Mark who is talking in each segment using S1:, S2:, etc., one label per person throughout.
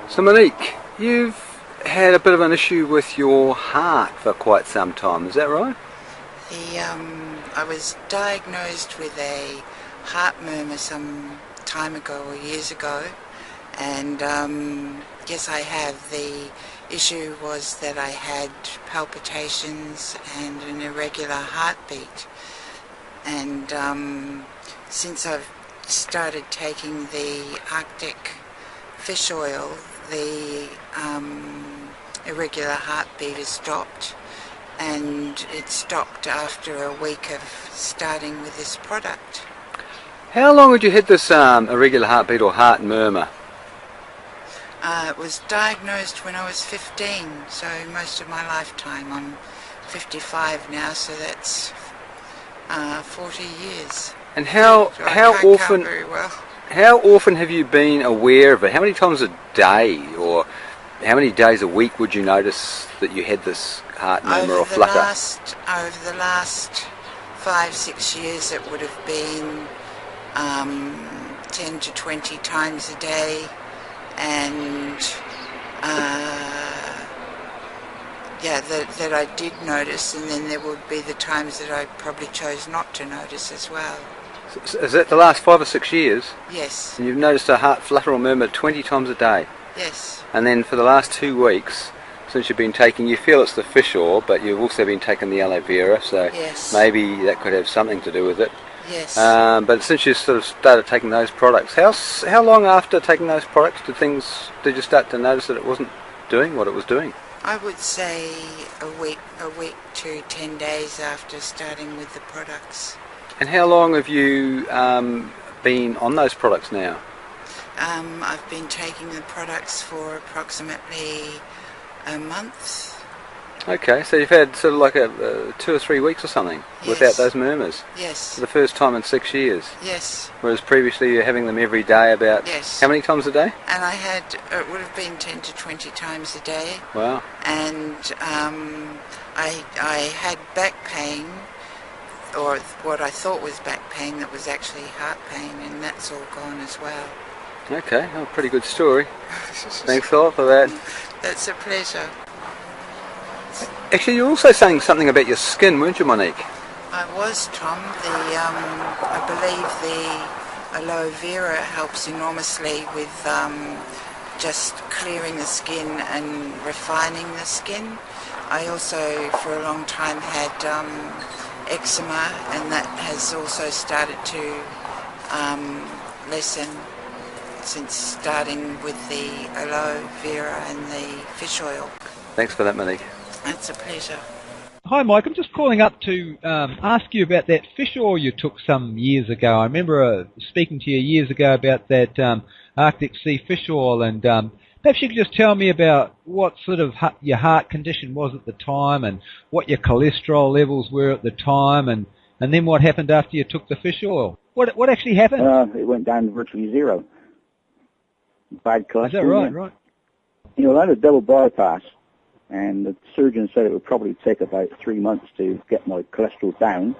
S1: So Monique, you've had a bit of an issue with your heart for quite some time, is that right?
S2: I was diagnosed with a heart murmur some time ago or years ago, and yes, I have. The issue was that I had palpitations and an irregular heartbeat, and since I've started taking the Arctic fish oil, the irregular heartbeat has stopped, and it stopped after a week of starting with this product.
S1: How long had you had this irregular heartbeat or heart murmur?
S2: It was diagnosed when I was 15, so most of my lifetime. I'm 55 now, so that's 40 years.
S1: And how
S2: So I can't count
S1: often
S2: very well.
S1: how often have you been aware of it? How many times a day, or how many days a week would you notice that you had this heart murmur or flutter?
S2: Over the last 5-6 years, it would have been 10 to 20 times a day, and that I did notice, and then there would be the times that I probably chose not to notice as well.
S1: Is that the last 5 or 6 years?
S2: Yes,
S1: And you've noticed a heart flutter or murmur 20 times a day?
S2: yes,
S1: And then for the last 2 weeks, since you've been taking, you feel it's the fish oil, but you've also been taking the aloe vera, so
S2: yes,
S1: maybe that could have something to do with it.
S2: yes.
S1: But since you sort of started taking those products, how long after taking those products did you start to notice that it wasn't doing what it was doing?
S2: I would say a week to 10 days after starting with the products.
S1: And how long have you been on those products now?
S2: I've been taking the products for approximately a month.
S1: Okay, so you've had sort of like a 2 or 3 weeks or something without
S2: Yes.
S1: those murmurs
S2: Yes,
S1: for the first time in 6 years.
S2: yes,
S1: Whereas previously you're having them every day about,
S2: yes.
S1: how many times a day?
S2: And I had, it would have been 10 to 20 times a day,
S1: Wow.
S2: and I had back pain, or what I thought was back pain that was actually heart pain, and that's all gone as well.
S1: Okay, well, pretty good story. Thanks a lot for that.
S2: That's a pleasure.
S1: Actually, you were also saying something about your skin, weren't you, Monique?
S2: I was, Tom. I believe the aloe vera helps enormously with just clearing the skin and refining the skin. I also, for a long time, had eczema, and that has also started to lessen since starting with the aloe vera and the fish oil.
S1: Thanks for that, Monique.
S2: It's a pleasure.
S3: Hi Mike, I'm just calling up to ask you about that fish oil you took some years ago. I remember speaking to you years ago about that Arctic Sea fish oil, and perhaps you could just tell me about what sort of your heart condition was at the time, and what your cholesterol levels were at the time, and then what happened after you took the fish oil. What actually happened?
S4: It went down to virtually zero. Bad cholesterol.
S3: Is that right? Right.
S4: You know, I had a double bypass, and the surgeon said it would probably take about 3 months to get my cholesterol down.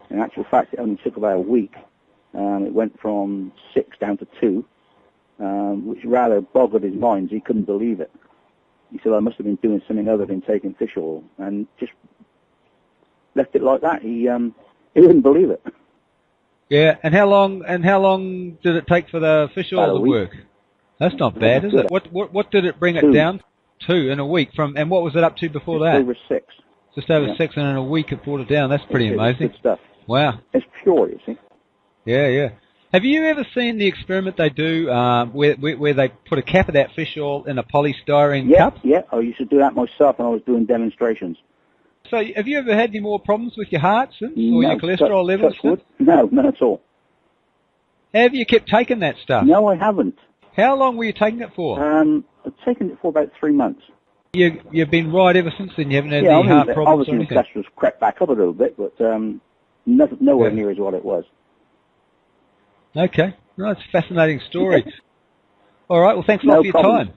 S4: In actual fact, it only took about a week. It went from 6 down to 2, which rather boggled his mind. He couldn't believe it. He said, I must have been doing something other than taking fish oil, and just left it like that. He wouldn't believe it.
S3: Yeah, and how long did it take for the fish
S4: About
S3: oil
S4: a
S3: to
S4: week.
S3: work? That's not bad, is it? What did it bring it
S4: 2.
S3: down to in a week from, and what was it up to before
S4: Just
S3: that?
S4: over 6.
S3: Just over
S4: Yeah.
S3: 6, and in a week it brought it down. That's pretty
S4: It's
S3: amazing.
S4: good stuff.
S3: Wow.
S4: It's pure, you see.
S3: Yeah, yeah. Have you ever seen the experiment they do where they put a cap of that fish oil in a polystyrene
S4: Yeah,
S3: cup?
S4: yeah. I used to do that myself when I was doing demonstrations.
S3: So have you ever had any more problems with your heart since, or
S4: No,
S3: your cholesterol levels
S4: touch
S3: since?
S4: wood. No, none at all.
S3: Have you kept taking that stuff?
S4: No, I haven't.
S3: How long were you taking it for?
S4: I've taken it for about 3 months.
S3: You've been right ever since then. You haven't had
S4: Yeah,
S3: any heart problems or
S4: obviously the
S3: anything?
S4: cholesterol's crept back up a little bit, but nowhere
S3: Yeah.
S4: near as what it was.
S3: Okay. No, it's a fascinating story. All right. Well, thanks a lot
S4: No
S3: for your
S4: problem.
S3: time.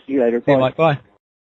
S4: See you later.
S3: See you,
S4: Bye.
S3: Mike. Bye.